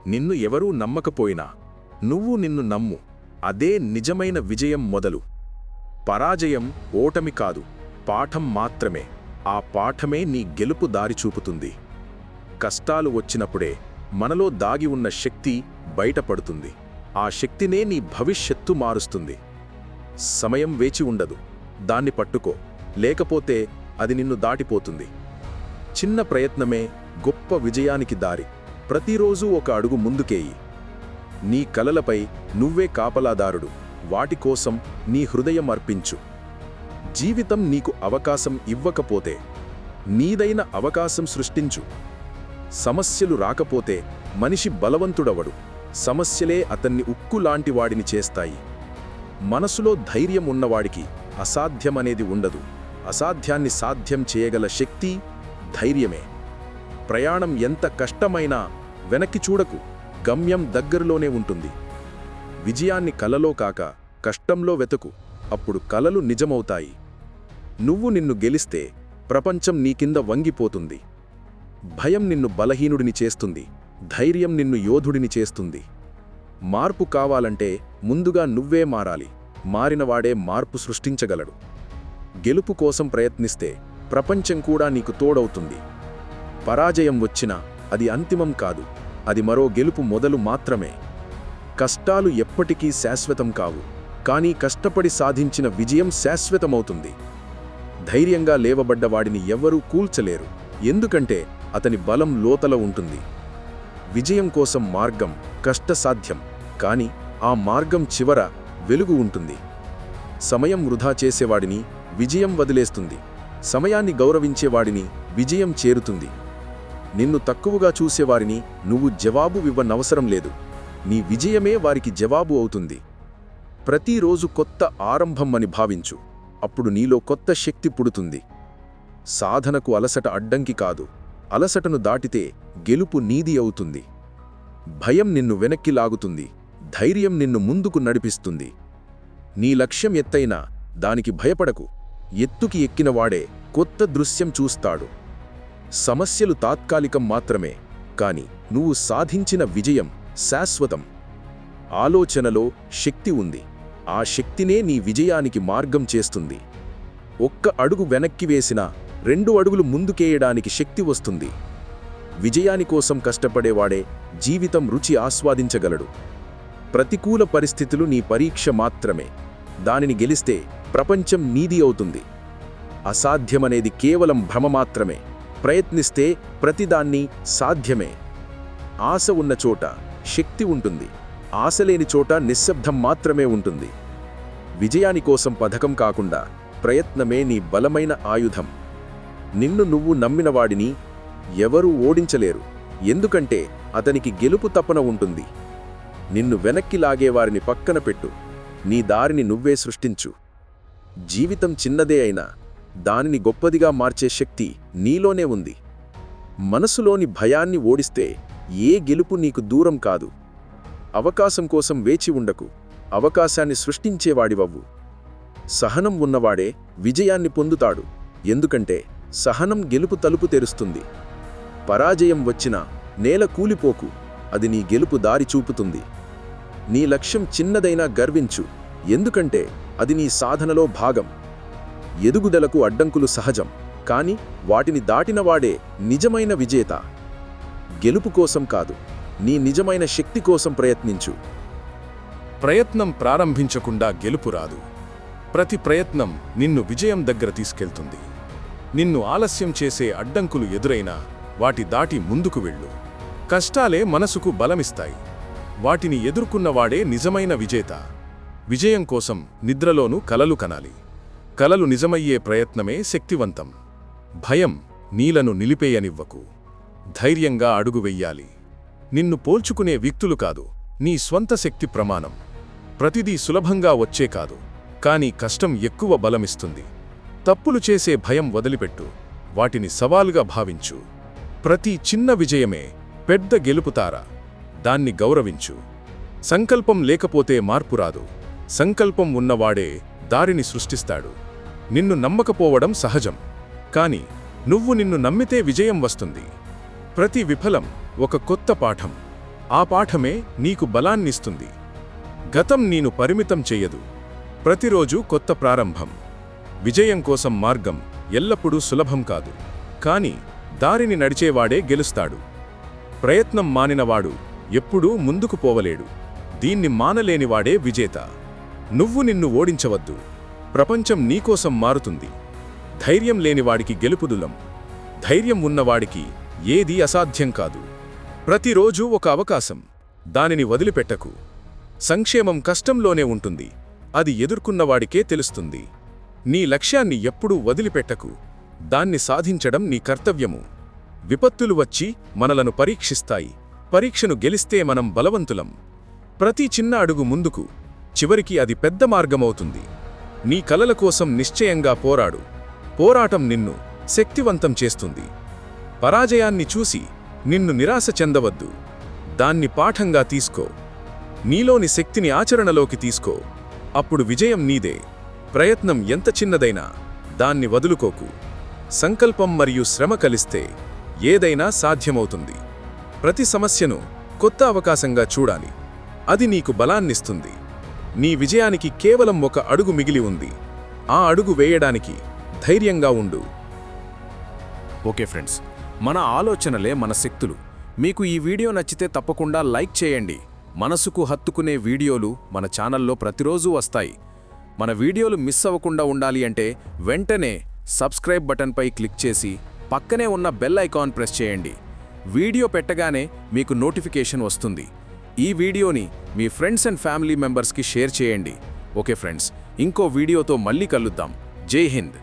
నిన్ను ఎవరూ నమ్మకపోయినా నువ్వు నిన్ను నమ్ము. అదే నిజమైన విజయం మొదలు. పరాజయం ఓటమి కాదు, పాఠం మాత్రమే. ఆ పాఠమే నీ గెలుపు దారి చూపుతుంది. కష్టాలు వచ్చినప్పుడే మనలో దాగి ఉన్న శక్తి బయటపడుతుంది. ఆ శక్తినే నీ భవిష్యత్తు మారుస్తుంది. సమయం వేచి ఉండదు, దాన్ని పట్టుకో, లేకపోతే అది నిన్ను దాటిపోతుంది. చిన్న ప్రయత్నమే గొప్ప విజయానికి దారి. ప్రతిరోజూ ఒక అడుగు ముందుకేయి. నీ కలలపై నువ్వే కాపలాదారుడు. వాటి కోసం నీ హృదయం అర్పించు. జీవితం నీకు అవకాశం ఇవ్వకపోతే నీదైన అవకాశం సృష్టించు. సమస్యలు రాకపోతే మనిషి బలవంతుడవడు. సమస్యలే అతన్ని ఉక్కులాంటి వాడిని చేస్తాయి. మనసులో ధైర్యం ఉన్నవాడికి అసాధ్యమనేది ఉండదు. అసాధ్యాన్ని సాధ్యం చేయగల శక్తి ధైర్యమే. ప్రయాణం ఎంత కష్టమైనా వెనక్కి చూడకు, గమ్యం దగ్గరలోనే ఉంటుంది. విజయాన్ని కలలో కాక కష్టంలో వెతుకు, అప్పుడు కలలు నిజమవుతాయి. నువ్వు నిన్ను గెలిస్తే ప్రపంచం నీ కింద వంగిపోతుంది. భయం నిన్ను బలహీనుడిని చేస్తుంది, ధైర్యం నిన్ను యోధుడిని చేస్తుంది. మార్పు కావాలంటే ముందుగా నువ్వే మారాలి. మారినవాడే మార్పు సృష్టించగలడు. గెలుపు కోసం ప్రయత్నిస్తే ప్రపంచం కూడా నీకు తోడవుతుంది. పరాజయం వచ్చినా అది అంతిమం కాదు, అది మరో గెలుపు మొదలు మాత్రమే. కష్టాలు ఎప్పటికీ శాశ్వతం కావు, కానీ కష్టపడి సాధించిన విజయం శాశ్వతమవుతుంది. ధైర్యంగా లేవబడ్డవాడిని ఎవ్వరూ కూల్చలేరు, ఎందుకంటే అతని బలం లోతల ఉంటుంది. విజయం కోసం మార్గం కష్టసాధ్యం, కానీ ఆ మార్గం చివర వెలుగు ఉంటుంది. సమయం వృధా చేసేవాడిని విజయం వదిలేస్తుంది. సమయాన్ని గౌరవించేవాడిని విజయం చేరుతుంది. నిన్ను తక్కువగా చూసేవారిని నువ్వు జవాబు ఇవ్వనవసరం లేదు. నీ విజయమే వారికి జవాబు అవుతుంది. ప్రతిరోజు కొత్త ఆరంభం అని భావించు, అప్పుడు నీలో కొత్త శక్తి పుడుతుంది. సాధనకు అలసట అడ్డంకి కాదు, అలసటను దాటితే గెలుపు నీది అవుతుంది. భయం నిన్ను వెనక్కి లాగుతుంది, ధైర్యం నిన్ను ముందుకు నడిపిస్తుంది. నీ లక్ష్యం ఎత్తైనా దానికి భయపడకు. ఎత్తుకి ఎక్కినవాడే కొత్త దృశ్యం చూస్తాడు. సమస్యలు తాత్కాలికం మాత్రమే, కాని నువ్వు సాధించిన విజయం శాశ్వతం. ఆలోచనలో శక్తి ఉంది, ఆ శక్తినే నీ విజయానికి మార్గం చేస్తుంది. ఒక్క అడుగు వెనక్కి వేసినా 2 అడుగులు ముందుకేయడానికి శక్తి వస్తుంది. విజయానికోసం కష్టపడేవాడే జీవితం రుచి ఆస్వాదించగలడు. ప్రతికూల పరిస్థితులు నీ పరీక్ష మాత్రమే. దానిని గెలిస్తే ప్రపంచం నీది అవుతుంది. అసాధ్యమనేది కేవలం భ్రమ మాత్రమే. ప్రయత్నిస్తే ప్రతిదాన్ని సాధ్యమే. ఆశ ఉన్న చోట శక్తి ఉంటుంది, ఆశలేని చోట నిశ్శబ్దం మాత్రమే ఉంటుంది. విజయానికోసం పథకం కాకుండా ప్రయత్నమే నీ బలమైన ఆయుధం. నిన్ను నువ్వు నమ్మినవాడిని ఎవరూ ఓడించలేరు, ఎందుకంటే అతనికి గెలుపు తపన ఉంటుంది. నిన్ను వెనక్కి లాగేవారిని పక్కన పెట్టు, నీ దారిని నువ్వే సృష్టించు. జీవితం చిన్నదే అయినా దానిని గొప్పదిగా మార్చే శక్తి నీలోనే ఉంది. మనసులోని భయాన్ని ఓడిస్తే ఏ గెలుపు నీకు దూరం కాదు. అవకాశం కోసం వేచి ఉండకు, అవకాశాన్ని సృష్టించేవాడివవ్వు. సహనం ఉన్నవాడే విజయాన్ని పొందుతాడు, ఎందుకంటే సహనం గెలుపు తలుపు తెరుస్తుంది. పరాజయం వచ్చినా నేల కూలిపోకు, అది నీ గెలుపు దారి చూపుతుంది. నీ లక్ష్యం చిన్నదైనా గర్వించు, ఎందుకంటే అది నీ సాధనలో భాగం. ఎదుగుదలకు అడ్డంకులు సహజం, కాని వాటిని దాటినవాడే నిజమైన విజేత. గెలుపు కోసం కాదు, నీ నిజమైన శక్తి కోసం ప్రయత్నించు. ప్రయత్నం ప్రారంభించకుండా గెలుపు రాదు. ప్రతి ప్రయత్నం నిన్ను విజయం దగ్గర తీసుకెళ్తుంది. నిన్ను ఆలస్యం చేసే అడ్డంకులు ఎదురైనా వాటి దాటి ముందుకు వెళ్ళు. కష్టాలే మనసుకు బలమిస్తాయి. వాటిని ఎదుర్కొన్నవాడే నిజమైన విజేత. విజయం కోసం నిద్రలోనూ కలలు కనాలి. కలలు నిజమయ్యే ప్రయత్నమే శక్తివంతం. భయం నీలను నిలిపేయనివ్వకు. ధైర్యంగా అడుగు వెయ్యాలి. నిన్ను పోల్చుకునే వ్యక్తులు కాదు, నీ స్వంత శక్తి ప్రమాణం. ప్రతిదీ సులభంగా వచ్చే కాదు, కానీ కష్టం ఎక్కువ బలమిస్తుంది. తప్పులు చేసే భయం వదిలిపెట్టు, వాటిని సవాలుగా భావించు. ప్రతి చిన్న విజయమే పెద్ద గెలుపుతారా, దాన్ని గౌరవించు. సంకల్పం లేకపోతే మార్పు రాదు. సంకల్పం ఉన్నవాడే దారిని సృష్టిస్తాడు. నిన్ను నమ్మకపోవడం సహజం, కాని నువ్వు నిన్ను నమ్మితే విజయం వస్తుంది. ప్రతి విఫలం ఒక కొత్త పాఠం. ఆ పాఠమే నీకు బలాన్నిస్తుంది. గతం నీను పరిమితం చెయ్యదు. ప్రతిరోజు కొత్త ప్రారంభం. విజయం కోసం మార్గం ఎల్లప్పుడూ సులభం కాదు, కాని దారిని నడిచేవాడే గెలుస్తాడు. ప్రయత్నం మానినవాడు ఎప్పుడూ ముందుకు పోవలేడు. దీన్ని మానలేనివాడే విజేత. నువ్వు నిన్ను ఓడించవద్దు. ప్రపంచం నీకోసం మారుతుంది. ధైర్యం లేనివాడికి గెలుపుదులం. ధైర్యం ఉన్నవాడికి ఏదీ అసాధ్యం కాదు. ప్రతిరోజూ ఒక అవకాశం. దానిని వదిలిపెట్టకు. సంక్షేమం కష్టంలోనే ఉంటుంది. అది ఎదుర్కొన్నవాడికే తెలుస్తుంది. నీ లక్ష్యాన్ని ఎప్పుడూ వదిలిపెట్టకు. దాన్ని సాధించడం నీ కర్తవ్యము. విపత్తులు వచ్చి మనలను పరీక్షిస్తాయి. పరీక్షను గెలిస్తే మనం బలవంతులం. ప్రతి చిన్న అడుగు ముందుకు, చివరికి అది పెద్ద మార్గమవుతుంది. నీ కలల కోసం నిశ్చయంగా పోరాడు. పోరాటం నిన్ను శక్తివంతం చేస్తుంది. పరాజయాన్ని చూసి నిన్ను నిరాశ చెందవద్దు. దాన్ని పాఠంగా తీసుకో. నీలోని శక్తిని ఆచరణలోకి తీసుకో. అప్పుడు విజయం నీదే. ప్రయత్నం ఎంత చిన్నదైనా దాన్ని వదులుకోకు. సంకల్పం మరియు శ్రమ కలిస్తే ఏదైనా సాధ్యమవుతుంది. ప్రతి సమస్యను కొత్త అవకాశంగా చూడాలి. అది నీకు బలాన్నిస్తుంది. నీ విజయానికి కేవలం ఒక అడుగు మిగిలి ఉంది. ఆ అడుగు వేయడానికి ధైర్యంగా ఉండు. ఓకే ఫ్రెండ్స్, మన ఆలోచనలే మన శక్తులు. మీకు ఈ వీడియో నచ్చితే తప్పకుండా లైక్ చేయండి. మనసుకు హత్తుకునే వీడియోలు మన ఛానల్లో ప్రతిరోజు వస్తాయి. మన వీడియోలు మిస్ అవ్వకుండా ఉండాలి అంటే వెంటనే సబ్స్క్రైబ్ బటన్పై క్లిక్ చేసి పక్కనే ఉన్న బెల్ ఐకాన్ ప్రెస్ చేయండి. వీడియో పెట్టగానే మీకు నోటిఫికేషన్ వస్తుంది. ఈ వీడియోని మీ ఫ్రెండ్స్ అండ్ ఫ్యామిలీ మెంబర్స్కి షేర్ చేయండి. ఓకే ఫ్రెండ్స్, ఇంకో వీడియోతో మళ్ళీ కలుద్దాం. జై హింద్.